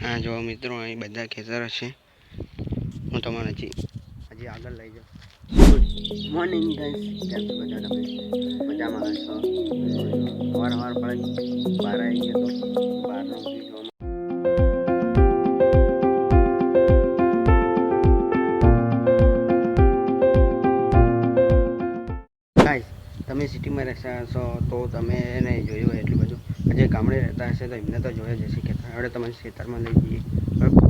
हाँ जो मित्रों अहीं बधा खेतर छे हूँ तमने हजी आगे लई जाऊँ। गुड मॉर्निंग गाइस, केम छो बधा तमे मजामां हशो। सवार सवार पड़े 12 आई गयो तो 12 नो व्यू जोवा गाइस તમે સિટીમાં રહેતા હશો તો તમે એને જોયું હોય એટલું બધું, જે ગામડે રહેતા હશે તો એમને તો જોયા જ હશે ખેતર. હવે તમે ખેતરમાં લઈ જઈએ બરાબર.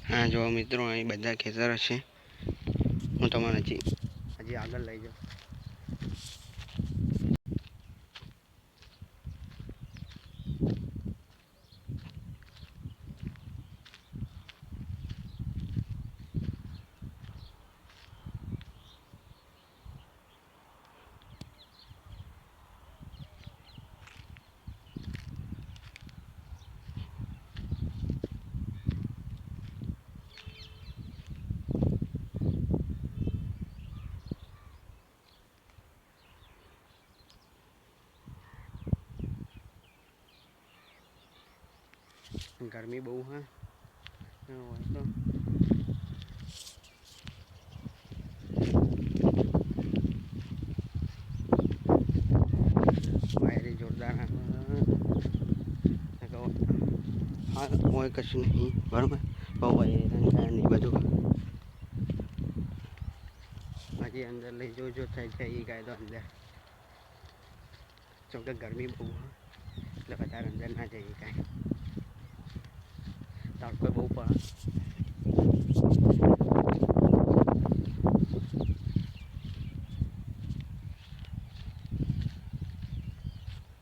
हाँ जो मित्रों अहीं बधा खेतर छे हूँ तमने हजी आगे लई जाऊँ। गर्मी बहु है तो वायरे जोरदार हाँ वो कशु नहीं बराबर नहीं बधु हजी अंदर लई जो थे गाय तो अंदर चूँकि गर्मी बहु है એટલે વધારે અંદર ના જઈએ કાંઈ તડકો બહુ પડે.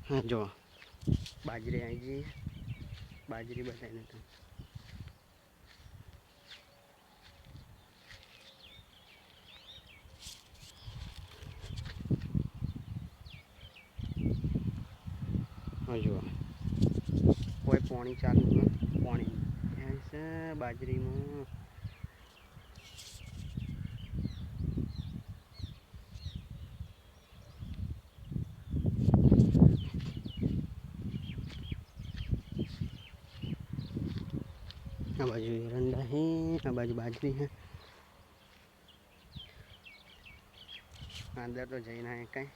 हाँ जो बाजरी आई जी बाजरी बताई तो हाँ जो कोई पानी चालू है पानी ऐसे बाजरी में आ बाजू एरंडा है, आ बाजू बाजरी है. अंदर तो जाइना है कहीं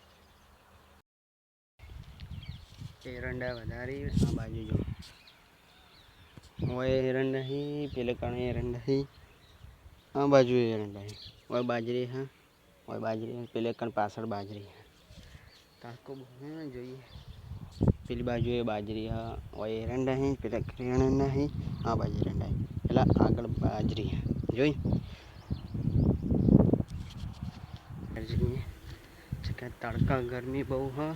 एरंडा वधारी आ बाजू जो वो एरंडा ही पेले कणे एरंडा ही आ बाजू एरंडा ही वो बाजरी है वो बाजरी है पेले कण पाछळ बाजरी है ताको जो पेली बाजू ए बाजरी है वो एरंडा ही पेला एरंडा ही आ बाजू एरंडा ही पेला आगळ बाजरी है जोई तड़का गर्मी बहु है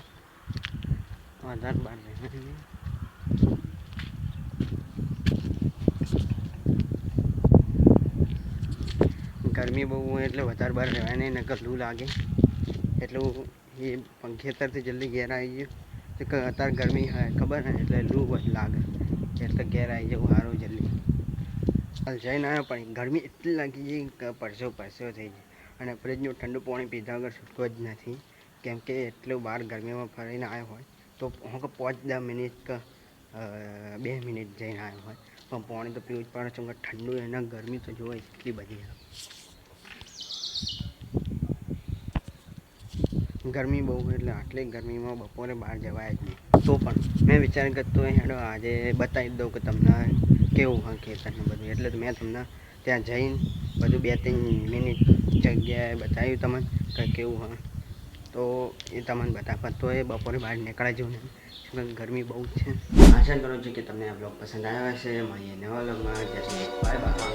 વધારે બહાર રહેવાય નહીં. ગરમી બહુ હોય એટલે વધારે બહાર રહેવાય નહીં, નકર લૂ લાગે. એટલું એ ખેતરથી જલ્દી ઘેર આવી ગયું કે અત્યારે ગરમી હોય ખબર ને એટલે લૂ લાગે એટલે ઘેર આવી જવું સારું જલ્દી. હાલ જઈને આવ્યો પણ ગરમી એટલી લાગી ગઈ કે પરસેવો થઈ જાય અને ફ્રીજનું ઠંડુ પાણી પીધા વગર છૂટકો જ નથી, કેમ કે એટલું બહાર ગરમીમાં ફરીને આવ્યો હોય તો હું 5-10 મિનિટ કે 2 મિનિટ જઈને આવ્યો હોય પણ પાણી તો પીવું જ પડે છે. ઠંડુ એના ગરમી તો જોવો એટલી બધી ગરમી બહુ એટલે આટલી ગરમીમાં બપોરે બહાર જવાય જ નહીં. તો પણ મેં વિચાર કરતો હેડો આજે બતાવી દઉં કે તમને કેવું હોય ખેતરને બધું, એટલે મેં તમને ત્યાં જઈને બધું 2-3 મિનિટ જગ્યાએ બતાવ્યું તમને કે કેવું હોય તો એ તમને બતાવવા તો એ બપોરે બહાર નીકળાય જવું ને ગરમી બહુ જ છે. આશા કરું છું કે તમને આ બ્લોગ પસંદ આવ્યો હશે. મળીએ નવા બ્લોગમાં. Bye bye.